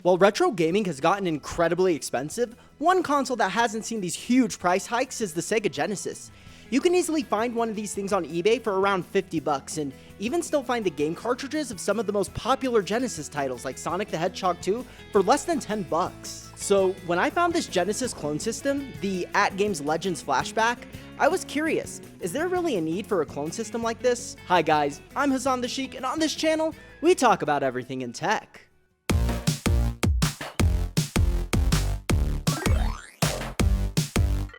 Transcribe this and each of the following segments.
While retro gaming has gotten incredibly expensive, one console that hasn't seen these huge price hikes is the Sega Genesis. You can easily find one of these things on eBay for around 50 bucks, and even still find the game cartridges of some of the most popular Genesis titles like Sonic the Hedgehog 2 for less than 10 bucks. So when I found this Genesis clone system, the AtGames Legends Flashback, I was curious, is there really a need for a clone system like this? Hi guys, I'm Hassan the Sheik, and on this channel, we talk about everything in tech.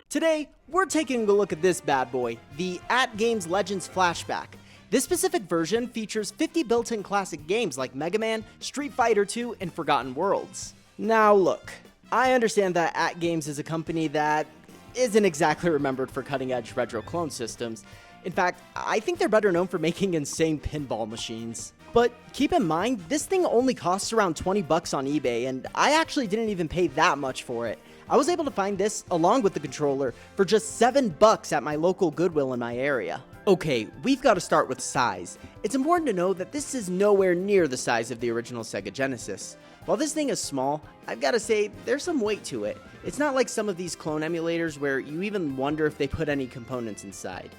Today, we're taking a look at this bad boy, the AtGames Legends Flashback. This specific version features 50 built-in classic games like Mega Man, Street Fighter 2, and Forgotten Worlds. Now look, I understand that AtGames is a company that isn't exactly remembered for cutting-edge retro clone systems. In fact, I think they're better known for making insane pinball machines. But keep in mind, this thing only costs around 20 bucks on eBay, and I actually didn't even pay that much for it. I was able to find this, along with the controller, for just 7 bucks at my local Goodwill in my area. Okay, we've got to start with size. It's important to know that this is nowhere near the size of the original Sega Genesis. While this thing is small, I've got to say, there's some weight to it. It's not like some of these clone emulators where you even wonder if they put any components inside.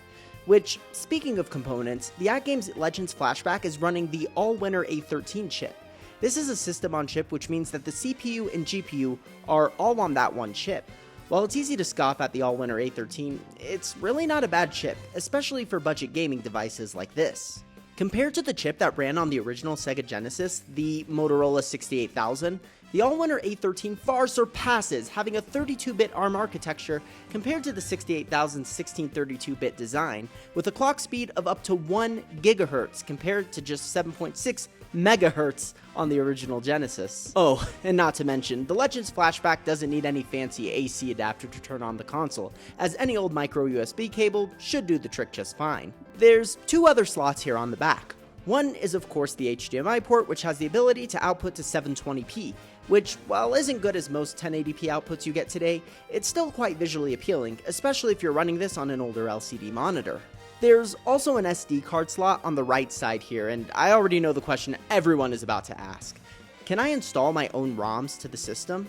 Which, speaking of components, the AtGames Legends Flashback is running the All-Winner A13 chip. This is a system on chip, which means that the CPU and GPU are all on that one chip. While it's easy to scoff at the All-Winner A13, it's really not a bad chip, especially for budget gaming devices like this. Compared to the chip that ran on the original Sega Genesis, the Motorola 68000, the All-Winner A13 far surpasses, having a 32-bit ARM architecture compared to the 68000's 1632-bit design, with a clock speed of up to 1 GHz compared to just 7.6 MHz on the original Genesis. Oh, and not to mention, the Legends Flashback doesn't need any fancy AC adapter to turn on the console, as any old micro USB cable should do the trick just fine. There's 2 other slots here on the back. One is of course the HDMI port, which has the ability to output to 720p, which, while isn't good as most 1080p outputs you get today, it's still quite visually appealing, especially if you're running this on an older LCD monitor. There's also an SD card slot on the right side here, and I already know the question everyone is about to ask. Can I install my own ROMs to the system?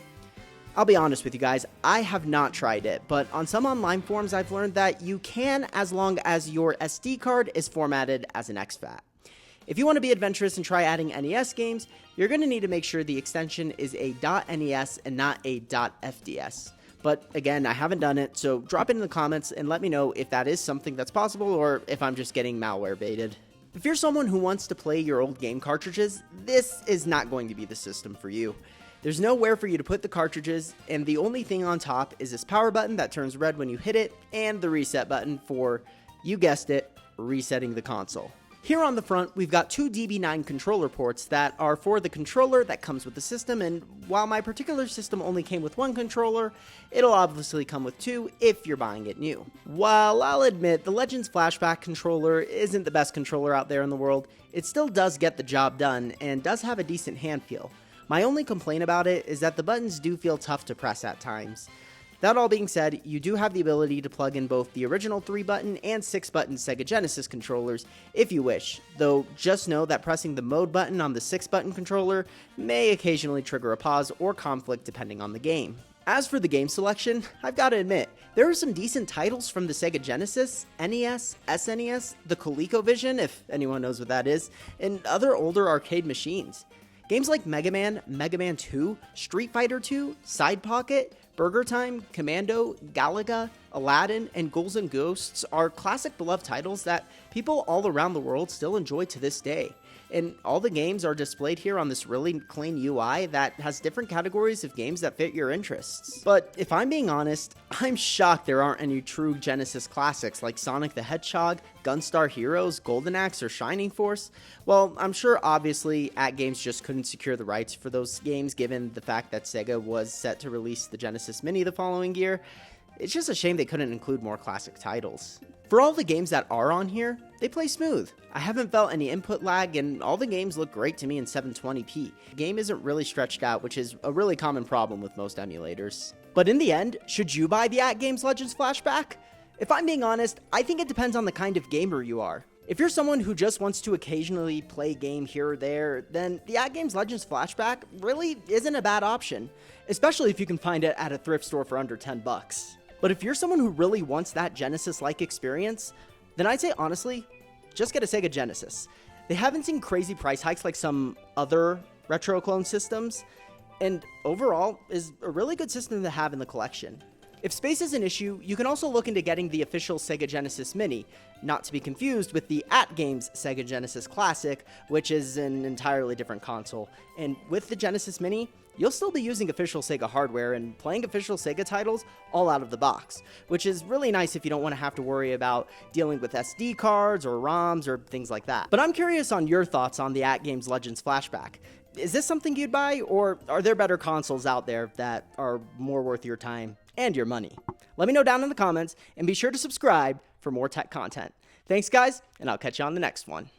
I'll be honest with you guys, I have not tried it, but on some online forums I've learned that you can as long as your SD card is formatted as an exFAT. If you want to be adventurous and try adding NES games, you're going to need to make sure the extension is a .NES and not a .FDS. But again, I haven't done it, so drop it in the comments and let me know if that is something that's possible or if I'm just getting malware baited. If you're someone who wants to play your old game cartridges, this is not going to be the system for you. There's nowhere for you to put the cartridges, and the only thing on top is this power button that turns red when you hit it, and the reset button for, you guessed it, resetting the console. Here on the front, we've got 2 DB9 controller ports that are for the controller that comes with the system, and while my particular system only came with 1 controller, it'll obviously come with 2 if you're buying it new. While I'll admit the Legends Flashback controller isn't the best controller out there in the world, it still does get the job done and does have a decent hand feel. My only complaint about it is that the buttons do feel tough to press at times. That all being said, you do have the ability to plug in both the original 3-button and 6-button Sega Genesis controllers if you wish, though just know that pressing the mode button on the 6-button controller may occasionally trigger a pause or conflict depending on the game. As for the game selection, I've got to admit, there are some decent titles from the Sega Genesis, NES, SNES, the ColecoVision, if anyone knows what that is, and other older arcade machines. Games like Mega Man, Mega Man 2, Street Fighter 2, Side Pocket, Burger Time, Commando, Galaga, Aladdin, and Ghouls and Ghosts are classic beloved titles that people all around the world still enjoy to this day. And all the games are displayed here on this really clean UI that has different categories of games that fit your interests. But if I'm being honest, I'm shocked there aren't any true Genesis classics like Sonic the Hedgehog, Gunstar Heroes, Golden Axe, or Shining Force. Well, I'm sure obviously AtGames just couldn't secure the rights for those games given the fact that Sega was set to release the Genesis Mini the following year. It's just a shame they couldn't include more classic titles. For all the games that are on here, they play smooth. I haven't felt any input lag, and all the games look great to me in 720p. The game isn't really stretched out, which is a really common problem with most emulators. But in the end, should you buy the AtGames Legends Flashback? If I'm being honest, I think it depends on the kind of gamer you are. If you're someone who just wants to occasionally play a game here or there, then the AtGames Legends Flashback really isn't a bad option, especially if you can find it at a thrift store for under 10 bucks. But if you're someone who really wants that Genesis-like experience, then I'd say honestly, just get a Sega Genesis. They haven't seen crazy price hikes like some other retro clone systems, and overall is a really good system to have in the collection. If space is an issue, you can also look into getting the official Sega Genesis Mini, not to be confused with the AtGames Sega Genesis Classic, which is an entirely different console. And with the Genesis Mini, you'll still be using official Sega hardware and playing official Sega titles all out of the box, which is really nice if you don't want to have to worry about dealing with SD cards or ROMs or things like that. But I'm curious on your thoughts on the AtGames Legends Flashback. Is this something you'd buy, or are there better consoles out there that are more worth your time and your money? Let me know down in the comments, and be sure to subscribe for more tech content. Thanks guys, and I'll catch you on the next one.